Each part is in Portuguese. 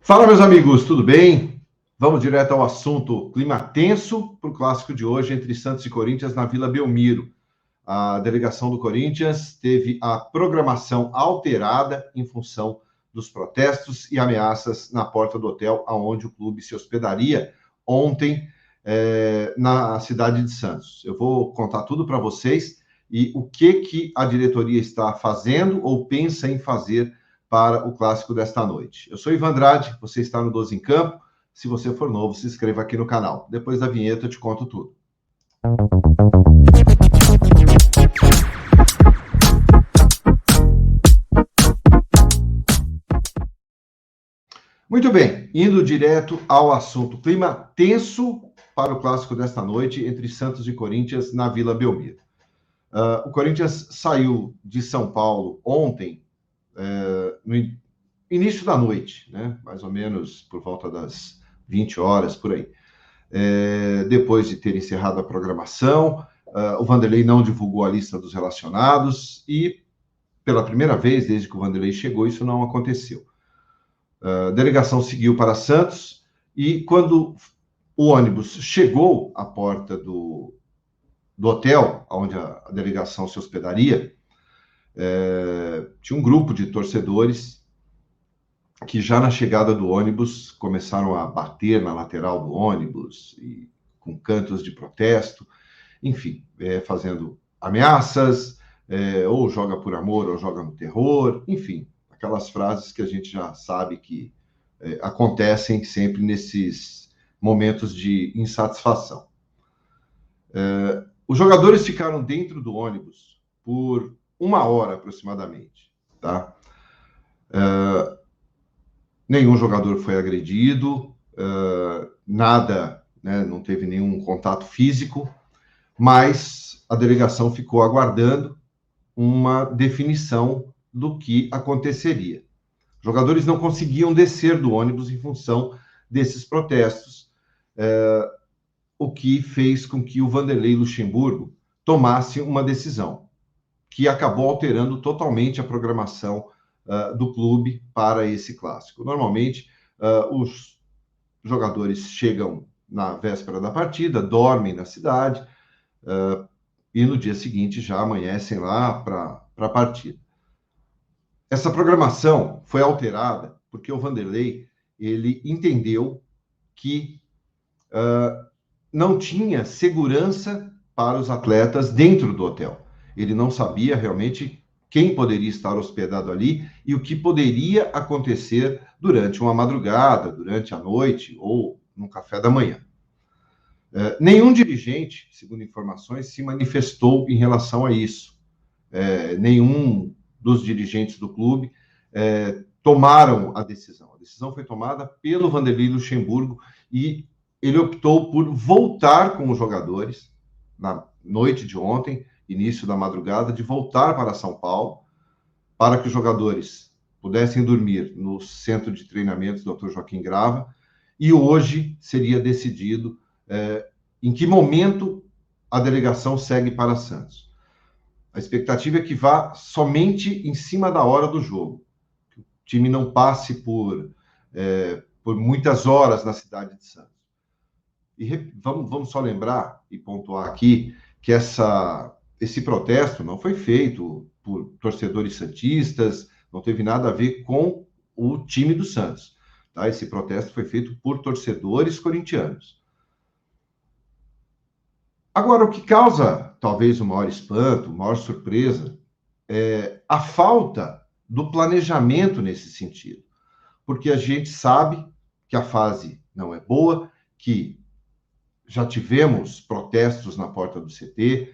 Fala, meus amigos, tudo bem? Vamos direto ao assunto. Clima tenso para o clássico de hoje entre Santos e Corinthians na Vila Belmiro. A delegação do Corinthians teve a programação alterada em função dos protestos e ameaças na porta do hotel onde o clube se hospedaria ontem na cidade de Santos. Eu vou contar tudo para vocês e o que a diretoria está fazendo ou pensa em fazer para o clássico desta noite. Eu sou Ivan Andrade, você está no 12 em Campo. Se você for novo, se inscreva aqui no canal. Depois da vinheta eu te conto tudo. Muito bem, indo direto ao assunto. Clima tenso para o clássico desta noite entre Santos e Corinthians na Vila Belmiro. O Corinthians saiu de São Paulo ontem, no início da noite, né? Mais ou menos por volta das 20 horas, por aí. Depois de ter encerrado a programação, o Vanderlei não divulgou a lista dos relacionados e, pela primeira vez desde que o Vanderlei chegou, isso não aconteceu. A delegação seguiu para Santos e, quando o ônibus chegou à porta do hotel, onde a delegação se hospedaria, tinha um grupo de torcedores que já na chegada do ônibus começaram a bater na lateral do ônibus e com cantos de protesto, enfim, fazendo ameaças, ou joga por amor ou joga no terror, enfim, aquelas frases que a gente já sabe que acontecem sempre nesses momentos de insatisfação. Os jogadores ficaram dentro do ônibus por 1 hora aproximadamente, tá? Nenhum jogador foi agredido, nada, né, não teve nenhum contato físico, mas a delegação ficou aguardando uma definição do que aconteceria. Os jogadores não conseguiam descer do ônibus em função desses protestos, o que fez com que o Vanderlei Luxemburgo tomasse uma decisão, que acabou alterando totalmente a programação do clube para esse clássico. Normalmente, os jogadores chegam na véspera da partida, dormem na cidade e no dia seguinte já amanhecem lá para a partida. Essa programação foi alterada porque o Vanderlei ele entendeu que não tinha segurança para os atletas dentro do hotel. Ele não sabia realmente quem poderia estar hospedado ali e o que poderia acontecer durante uma madrugada, durante a noite ou no café da manhã. Nenhum dirigente, segundo informações, se manifestou em relação a isso. Nenhum dos dirigentes do clube tomaram a decisão. A decisão foi tomada pelo Vanderlei Luxemburgo e ele optou por voltar com os jogadores na noite de ontem, início da madrugada, de voltar para São Paulo, para que os jogadores pudessem dormir no centro de treinamentos do Dr. Joaquim Grava, e hoje seria decidido em que momento a delegação segue para Santos. A expectativa é que vá somente em cima da hora do jogo, que o time não passe por muitas horas na cidade de Santos. E vamos só lembrar e pontuar aqui que esse protesto não foi feito por torcedores santistas, não teve nada a ver com o time do Santos. Tá? Esse protesto foi feito por torcedores corintianos. Agora, o que causa talvez o maior espanto, maior surpresa, é a falta do planejamento nesse sentido. Porque a gente sabe que a fase não é boa, que já tivemos protestos na porta do CT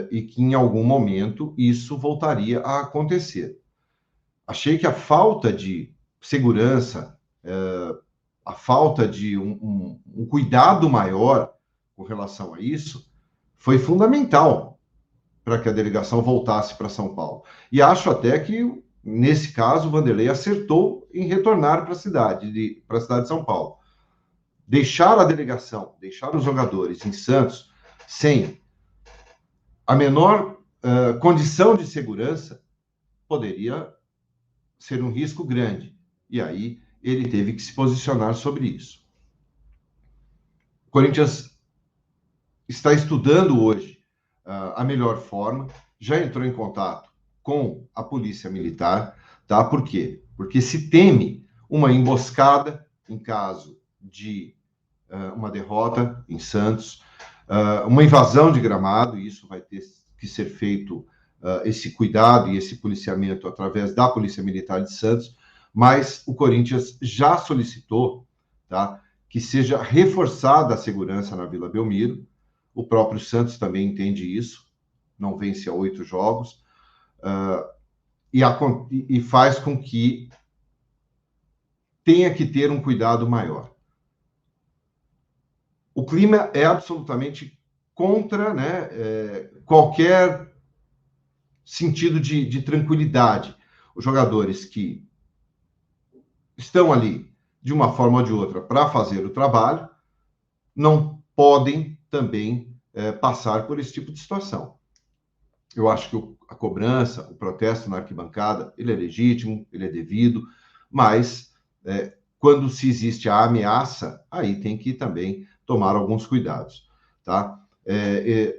e que em algum momento isso voltaria a acontecer. Achei que a falta de segurança, a falta de um cuidado maior com relação a isso, foi fundamental para que a delegação voltasse para São Paulo. E acho até que, nesse caso, o Vanderlei acertou em retornar para a cidade de São Paulo. Deixar a delegação, deixar os jogadores em Santos sem a menor condição de segurança poderia ser um risco grande. E aí ele teve que se posicionar sobre isso. O Corinthians está estudando hoje a melhor forma, já entrou em contato com a Polícia Militar, tá? Por quê? Porque se teme uma emboscada em caso de uma derrota em Santos, uma invasão de gramado, e isso vai ter que ser feito, esse cuidado e esse policiamento através da Polícia Militar de Santos, mas o Corinthians já solicitou, tá, que seja reforçada a segurança na Vila Belmiro. O próprio Santos também entende isso, não vence há 8 jogos, e faz com que tenha que ter um cuidado maior. O clima é absolutamente contra, né, qualquer sentido de tranquilidade. Os jogadores que estão ali, de uma forma ou de outra, para fazer o trabalho, não podem também passar por esse tipo de situação. Eu acho que a cobrança, o protesto na arquibancada, ele é legítimo, ele é devido, mas quando se existe a ameaça, aí tem que também tomar alguns cuidados, tá?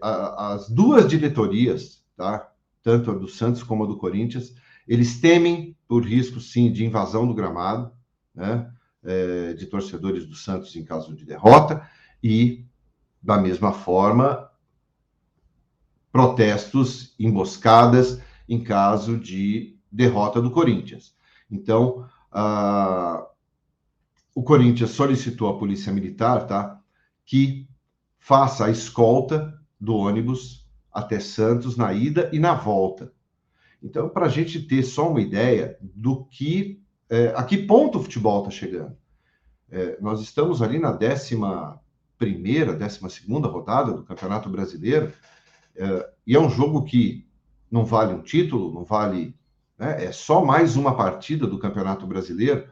As duas diretorias, tá? Tanto a do Santos como a do Corinthians, eles temem por risco, sim, de invasão do gramado, né? De torcedores do Santos em caso de derrota, e, da mesma forma, protestos, emboscadas em caso de derrota do Corinthians. Então, o Corinthians solicitou à Polícia Militar, tá, que faça a escolta do ônibus até Santos na ida e na volta. Então, para a gente ter só uma ideia do que, a que ponto o futebol está chegando. Nós estamos ali na 11ª, 12ª rodada do Campeonato Brasileiro, e é um jogo que não vale um título, não vale, né, é só mais uma partida do Campeonato Brasileiro,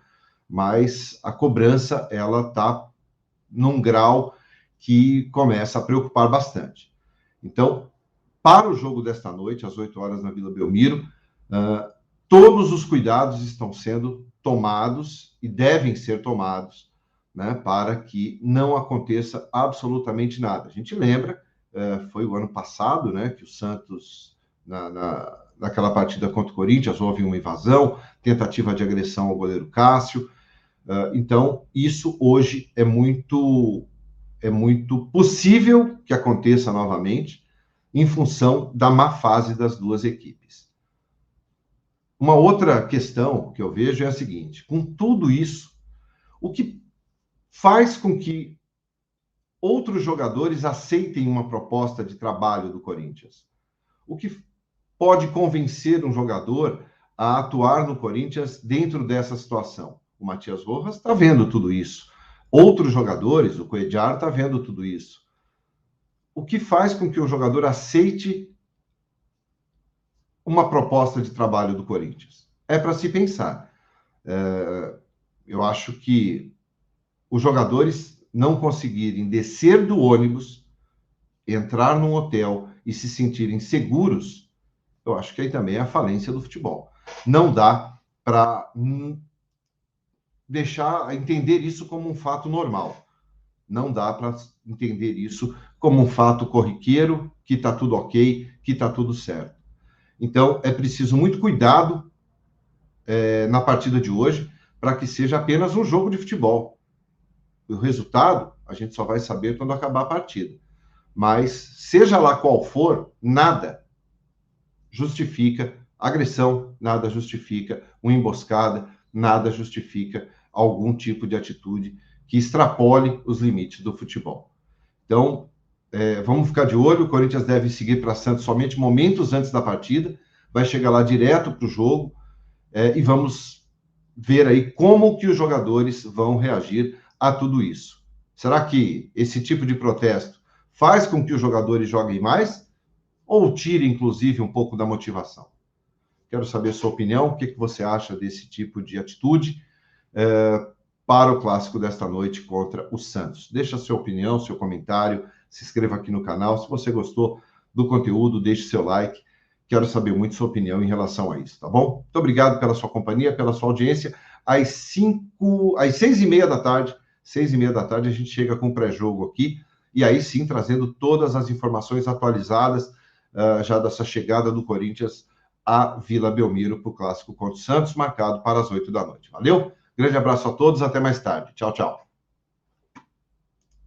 mas a cobrança, ela está num grau que começa a preocupar bastante. Então, para o jogo desta noite, às 8 horas na Vila Belmiro, todos os cuidados estão sendo tomados e devem ser tomados, né, para que não aconteça absolutamente nada. A gente lembra, foi o ano passado, né, que o Santos, naquela partida contra o Corinthians, houve uma invasão, tentativa de agressão ao goleiro Cássio. Então, isso hoje é muito possível que aconteça novamente, em função da má fase das duas equipes. Uma outra questão que eu vejo é a seguinte: com tudo isso, o que faz com que outros jogadores aceitem uma proposta de trabalho do Corinthians? O que pode convencer um jogador a atuar no Corinthians dentro dessa situação? O Matias Rojas está vendo tudo isso. Outros jogadores, o Cuéllar está vendo tudo isso. O que faz com que o jogador aceite uma proposta de trabalho do Corinthians? É para se pensar. Eu acho que os jogadores não conseguirem descer do ônibus, entrar num hotel e se sentirem seguros, eu acho que aí também é a falência do futebol. Não dá para deixar entender isso como um fato normal. Não dá para entender isso como um fato corriqueiro, que está tudo ok, que está tudo certo. Então, é preciso muito cuidado na partida de hoje, para que seja apenas um jogo de futebol. O resultado, a gente só vai saber quando acabar a partida. Mas, seja lá qual for, nada justifica agressão, nada justifica uma emboscada, nada justifica algum tipo de atitude que extrapole os limites do futebol. Então, vamos ficar de olho. O Corinthians deve seguir para Santos somente momentos antes da partida, vai chegar lá direto para o jogo, e vamos ver aí como que os jogadores vão reagir a tudo isso. Será que esse tipo de protesto faz com que os jogadores joguem mais ou tire, inclusive, um pouco da motivação? Quero saber a sua opinião, o que você acha desse tipo de atitude para o clássico desta noite contra o Santos. Deixa a sua opinião, seu comentário, se inscreva aqui no canal. Se você gostou do conteúdo, deixe seu like. Quero saber muito sua opinião em relação a isso, tá bom? Muito obrigado pela sua companhia, pela sua audiência. às 6h30 da tarde. 6h30 da tarde a gente chega com o pré-jogo aqui, e aí sim trazendo todas as informações atualizadas já dessa chegada do Corinthians à Vila Belmiro para o Clássico contra o Santos, marcado para as 8 da noite. Valeu? Grande abraço a todos, até mais tarde. Tchau, tchau.